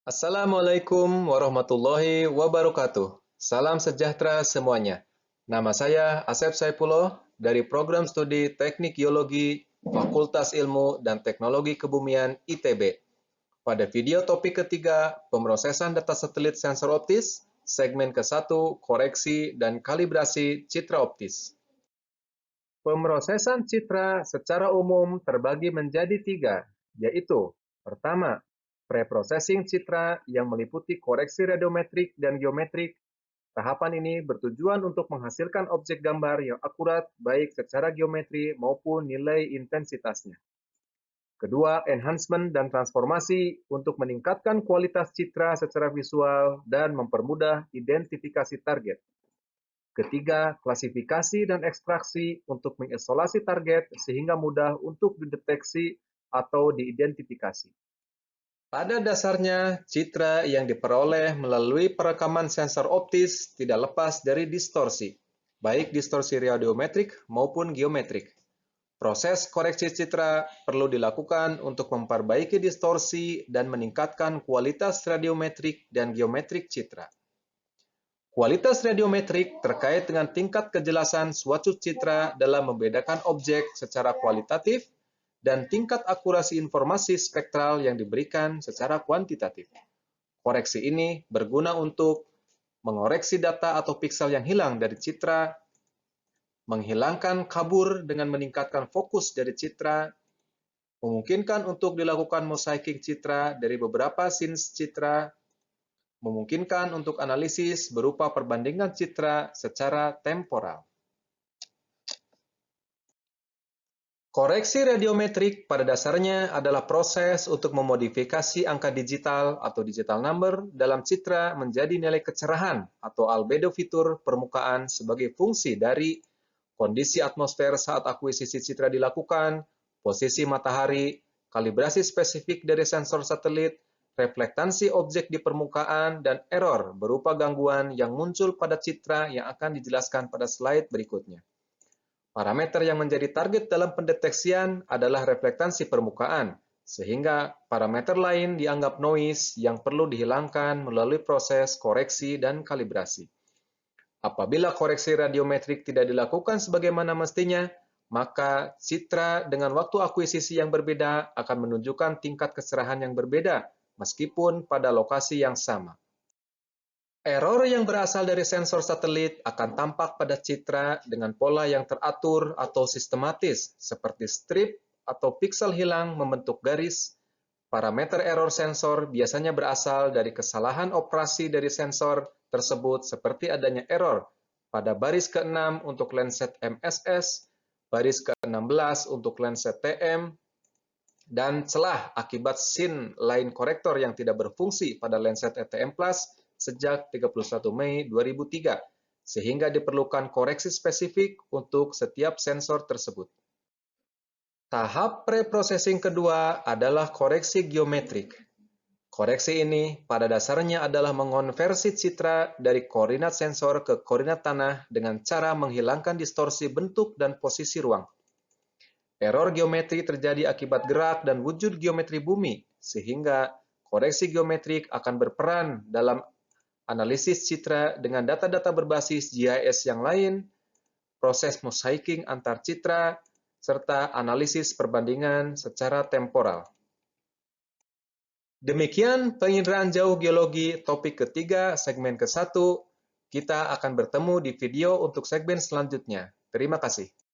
Assalamualaikum warahmatullahi wabarakatuh. Salam sejahtera semuanya. Nama saya Asep Saipullah dari Program Studi Teknik Geologi Fakultas Ilmu dan Teknologi Kebumian ITB. Pada video topik ketiga, pemrosesan data satelit sensor optis, segmen ke-1, koreksi dan kalibrasi citra optis. Pemrosesan citra secara umum terbagi menjadi tiga, yaitu pertama, preprocessing citra yang meliputi koreksi radiometrik dan geometrik. Tahapan ini bertujuan untuk menghasilkan objek gambar yang akurat baik secara geometri maupun nilai intensitasnya. Kedua, enhancement dan transformasi untuk meningkatkan kualitas citra secara visual dan mempermudah identifikasi target. Ketiga, klasifikasi dan ekstraksi untuk mengisolasi target sehingga mudah untuk dideteksi atau diidentifikasi. Pada dasarnya, citra yang diperoleh melalui perekaman sensor optis tidak lepas dari distorsi, baik distorsi radiometrik maupun geometrik. Proses koreksi citra perlu dilakukan untuk memperbaiki distorsi dan meningkatkan kualitas radiometrik dan geometrik citra. Kualitas radiometrik terkait dengan tingkat kejelasan suatu citra dalam membedakan objek secara kualitatif dan tingkat akurasi informasi spektral yang diberikan secara kuantitatif. Koreksi ini berguna untuk mengoreksi data atau piksel yang hilang dari citra, menghilangkan kabur dengan meningkatkan fokus dari citra, memungkinkan untuk dilakukan mosaiking citra dari beberapa scenes citra, memungkinkan untuk analisis berupa perbandingan citra secara temporal. Koreksi radiometrik pada dasarnya adalah proses untuk memodifikasi angka digital atau digital number dalam citra menjadi nilai kecerahan atau albedo fitur permukaan sebagai fungsi dari kondisi atmosfer saat akuisisi citra dilakukan, posisi matahari, kalibrasi spesifik dari sensor satelit, reflektansi objek di permukaan, dan error berupa gangguan yang muncul pada citra yang akan dijelaskan pada slide berikutnya. Parameter yang menjadi target dalam pendeteksian adalah reflektansi permukaan, sehingga parameter lain dianggap noise yang perlu dihilangkan melalui proses koreksi dan kalibrasi. Apabila koreksi radiometrik tidak dilakukan sebagaimana mestinya, maka citra dengan waktu akuisisi yang berbeda akan menunjukkan tingkat kecerahan yang berbeda, meskipun pada lokasi yang sama. Error yang berasal dari sensor satelit akan tampak pada citra dengan pola yang teratur atau sistematis, seperti strip atau piksel hilang membentuk garis. Parameter error sensor biasanya berasal dari kesalahan operasi dari sensor tersebut, seperti adanya error pada baris ke-6 untuk lenset MSS, baris ke-16 untuk lenset TM, dan celah akibat scene line corrector yang tidak berfungsi pada lenset ETM Plus sejak 31 Mei 2003, sehingga diperlukan koreksi spesifik untuk setiap sensor tersebut. Tahap preprocessing kedua adalah koreksi geometrik. Koreksi ini pada dasarnya adalah mengonversi citra dari koordinat sensor ke koordinat tanah dengan cara menghilangkan distorsi bentuk dan posisi ruang. Error geometri terjadi akibat gerak dan wujud geometri bumi, sehingga koreksi geometrik akan berperan dalam analisis citra dengan data-data berbasis GIS yang lain, proses mosaiking antar citra, serta analisis perbandingan secara temporal. Demikian penginderaan jauh geologi topik ketiga segmen ke-1. Kita akan bertemu di video untuk segmen selanjutnya. Terima kasih.